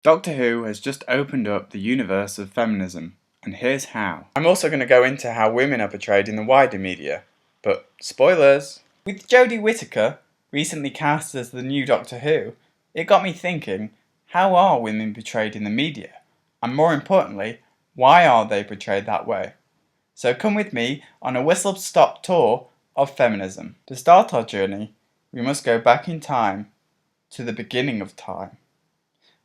Doctor Who has just opened up the universe of feminism, and here's how. I'm also going to go into how women are portrayed in the wider media, but spoilers! With Jodie Whittaker recently cast as the new Doctor Who, it got me thinking, how are women portrayed in the media? And more importantly, why are they portrayed that way? So come with me on a whistle-stop tour of feminism. To start our journey, we must go back in time to the beginning of time.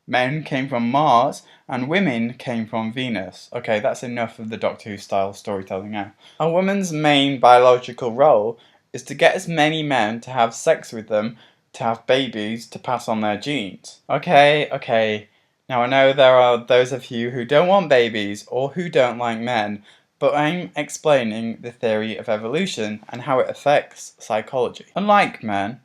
Men came from Mars and women came from Venus. Okay, that's enough of the Doctor Who style storytelling now. A woman's main biological role is to get as many men to have sex with them, to have babies, to pass on their genes. Okay. Now I know there are those of you who don't want babies or who don't like men, but I'm explaining the theory of evolution and how it affects psychology. Unlike men,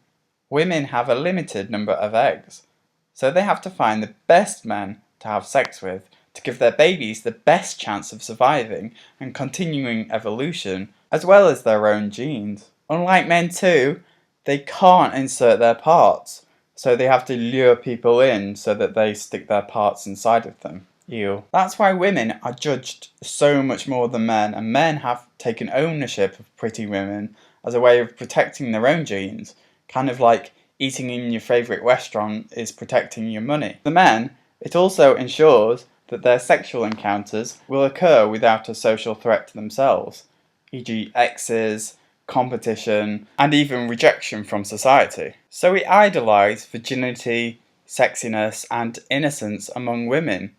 women have a limited number of eggs. So they have to find the best men to have sex with to give their babies the best chance of surviving and continuing evolution, as well as their own genes. Unlike men too, they can't insert their parts, so they have to lure people in so that they stick their parts inside of them. Ew. That's why women are judged so much more than men, and men have taken ownership of pretty women as a way of protecting their own genes, kind of like eating in your favourite restaurant is protecting your money. For men, it also ensures that their sexual encounters will occur without a social threat to themselves, e.g. exes, competition, and even rejection from society. So we idolise virginity, sexiness, and innocence among women.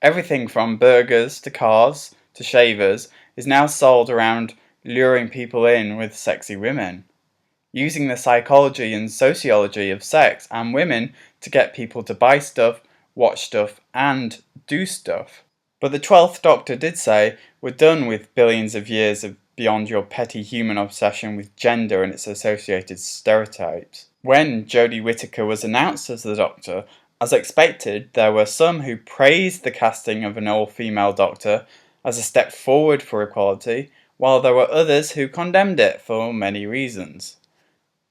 Everything from burgers to cars to shavers is now sold around luring people in with sexy women, using the psychology and sociology of sex and women to get people to buy stuff, watch stuff, and do stuff. But the 12th Doctor did say, we're done with billions of years of beyond your petty human obsession with gender and its associated stereotypes. When Jodie Whittaker was announced as the Doctor, as expected, there were some who praised the casting of an all-female Doctor as a step forward for equality, while there were others who condemned it for many reasons.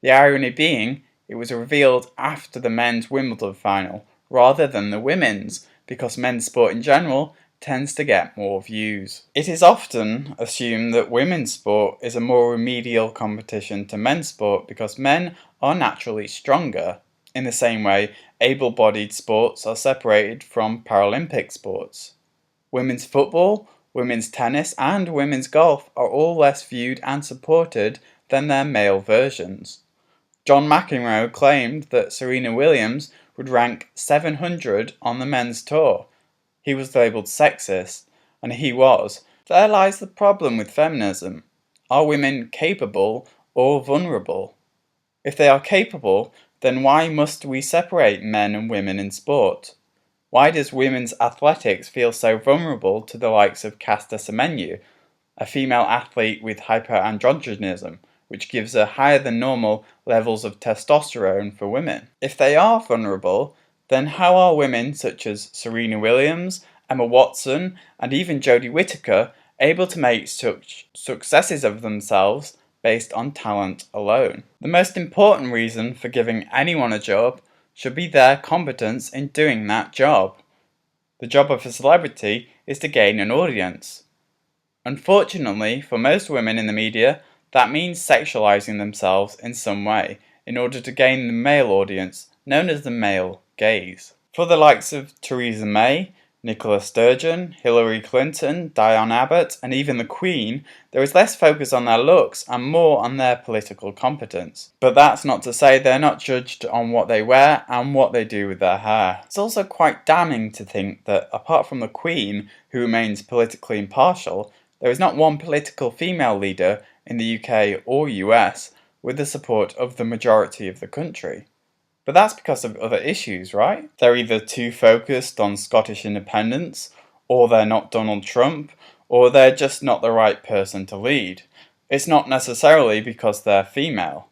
The irony being, it was revealed after the men's Wimbledon final, rather than the women's, because men's sport in general tends to get more views. It is often assumed that women's sport is a more remedial competition to men's sport because men are naturally stronger. In the same way, able-bodied sports are separated from Paralympic sports. Women's football, women's tennis, and women's golf are all less viewed and supported than their male versions. John McEnroe claimed that Serena Williams would rank 700 on the men's tour. He was labelled sexist, and he was. There lies the problem with feminism. Are women capable or vulnerable? If they are capable, then why must we separate men and women in sport? Why does women's athletics feel so vulnerable to the likes of Caster Semenya, a female athlete with hyperandrogenism, which gives her higher than normal levels of testosterone for women? If they are vulnerable, then how are women such as Serena Williams, Emma Watson, and even Jodie Whittaker able to make such successes of themselves based on talent alone? The most important reason for giving anyone a job should be their competence in doing that job. The job of a celebrity is to gain an audience. Unfortunately, for most women in the media, that means sexualizing themselves in some way in order to gain the male audience, known as the male gaze. For the likes of Theresa May, Nicola Sturgeon, Hillary Clinton, Diane Abbott, and even the Queen, there is less focus on their looks and more on their political competence. But that's not to say they're not judged on what they wear and what they do with their hair. It's also quite damning to think that, apart from the Queen, who remains politically impartial, there is not one political female leader in the UK or US with the support of the majority of the country. But that's because of other issues, right? They're either too focused on Scottish independence, or they're not Donald Trump, or they're just not the right person to lead. It's not necessarily because they're female.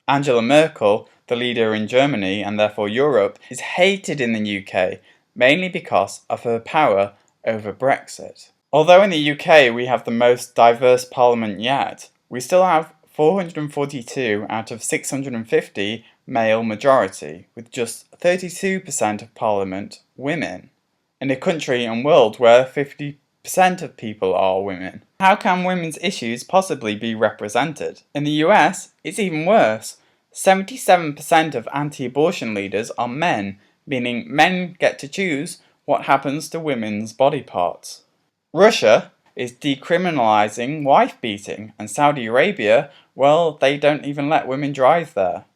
Angela Merkel, the leader in Germany and therefore Europe, is hated in the UK, mainly because of her power over Brexit. Although in the UK we have the most diverse parliament yet, we still have 442 out of 650 male majority, with just 32% of parliament women, in a country and world where 50% of people are women. How can women's issues possibly be represented? In the US, it's even worse. 77% of anti-abortion leaders are men, meaning men get to choose what happens to women's body parts. Russia is decriminalizing wife beating, and Saudi Arabia, well, they don't even let women drive there.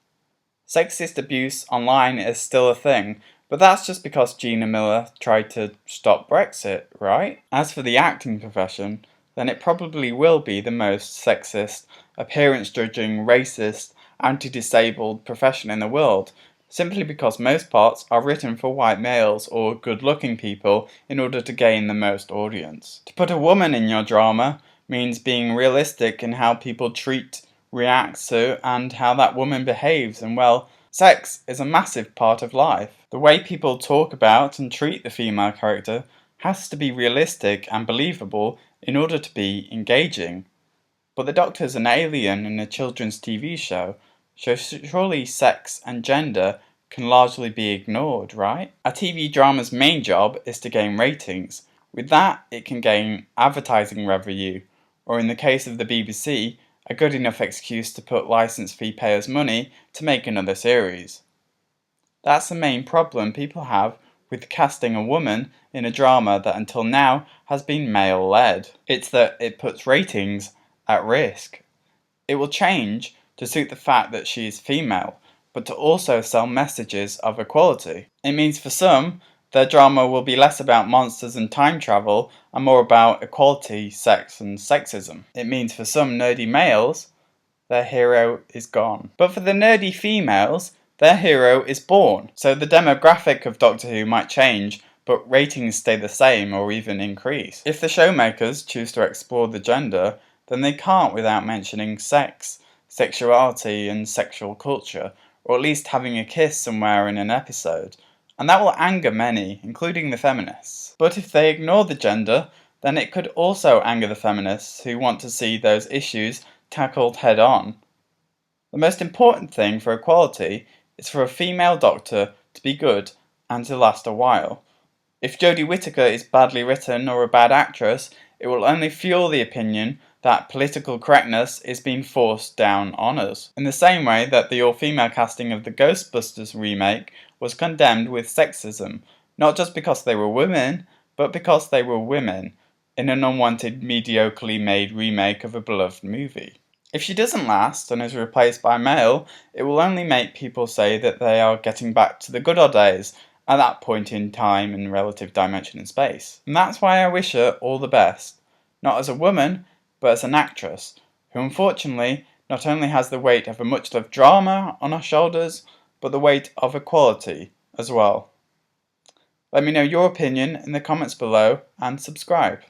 Sexist abuse online is still a thing, but that's just because Gina Miller tried to stop Brexit, right? As for the acting profession, then it probably will be the most sexist, appearance-judging, racist, anti-disabled profession in the world, simply because most parts are written for white males or good-looking people in order to gain the most audience. To put a woman in your drama means being realistic in how people treat, react to, and how that woman behaves, and well, sex is a massive part of life. The way people talk about and treat the female character has to be realistic and believable in order to be engaging. But the Doctor's an alien in a children's TV show, so surely sex and gender can largely be ignored, right? A TV drama's main job is to gain ratings. With that, it can gain advertising revenue, or in the case of the BBC, a good enough excuse to put licence fee payers money to make another series. That's the main problem people have with casting a woman in a drama that until now has been male-led. It's that it puts ratings at risk. It will change to suit the fact that she is female, but to also sell messages of equality. It means for some, their drama will be less about monsters and time travel and more about equality, sex and sexism. It means for some nerdy males, their hero is gone. But for the nerdy females, their hero is born. So the demographic of Doctor Who might change, but ratings stay the same or even increase. If the showmakers choose to explore the gender, then they can't without mentioning sex, sexuality and sexual culture, or at least having a kiss somewhere in an episode. And that will anger many, including the feminists. But if they ignore the gender, then it could also anger the feminists who want to see those issues tackled head on. The most important thing for equality is for a female Doctor to be good and to last a while. If Jodie Whittaker is badly written or a bad actress, it will only fuel the opinion that political correctness is being forced down on us. In the same way that the all-female casting of the Ghostbusters remake was condemned with sexism, not just because they were women, but because they were women, in an unwanted, mediocrely made remake of a beloved movie. If she doesn't last and is replaced by a male, it will only make people say that they are getting back to the good old days, at that point in time and relative dimension and space. And that's why I wish her all the best, not as a woman, but as an actress, who unfortunately not only has the weight of a much-loved drama on her shoulders, but the weight of equality as well. Let me know your opinion in the comments below and subscribe.